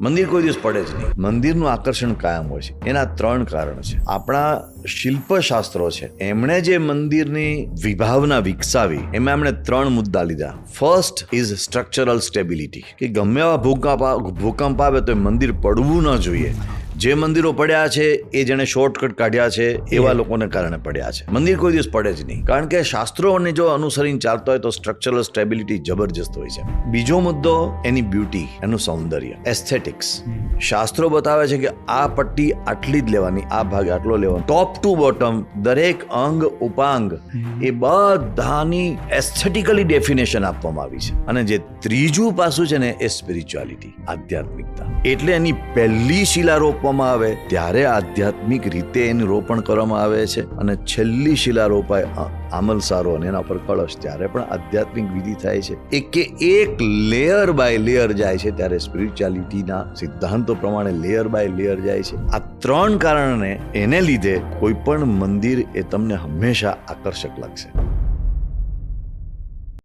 મંદિર કોઈ દિવસ પડે જ નહીં. મંદિરનું આકર્ષણ કાયમ હોય છે. એના 3 કારણ છે. આપણા શિલ્પશાસ્ત્રો છે, એમણે જે મંદિરની વિભાવના વિકસાવી એમાં એમણે 3 મુદ્દા લીધા. ફર્સ્ટ ઇઝ સ્ટ્રક્ચરલ સ્ટેબિલિટી, કે ગમે એવા ભૂકંપ આવે તો એ મંદિર પડવું ન જોઈએ. જે મંદિરો પડ્યા છે એ જેને શોર્ટકટ કાઢ્યા છે એવા લોકોને કારણે પડ્યા છે. મંદિર કોઈ દિવસ પડે જ નહીં, કારણ કે શાસ્ત્રોને જો અનુસરીને ચાલતો હોય તો સ્ટ્રક્ચરલ સ્ટેબિલિટી જબરજસ્ત હોય છે. બીજો મુદ્દો એની બ્યુટી, એનું સૌંદર્ય, એસ્થેટિક્સ. શાસ્ત્રો બતાવે છે કે આ પટ્ટી આટલી જ લેવાની, આ ભાગ આટલો લેવાનો, ટોપ ટુ બોટમ દરેક અંગ ઉપાંગ એ બધાની એસ્થેટિકલી ડેફિનેશન આપવામાં આવી છે. અને જે ત્રીજું પાસું છે ને એ સ્પિરિચ્યુઆલિટી, આધ્યાત્મિકતા. એટલે એની પહેલી શિલા રોપવામાં આવે ત્યારે આધ્યાત્મિક રીતે એનું રોપણ કરવામાં આવે છે, અને છેલ્લી શિલા રોપાય આમલસારો અને એના પર કળશ ત્યારે પણ આધ્યાત્મિક વિધિ થાય છે. એક લેયર બાય લેયર જાય છે, ત્યારે સ્પિરિચ્યુઆલિટીના સિદ્ધાંતો પ્રમાણે લેયર બાય લેયર જાય છે. આ 3 કારણે એને લીધે કોઈ પણ મંદિર એ તમને હંમેશા આકર્ષક લાગશે.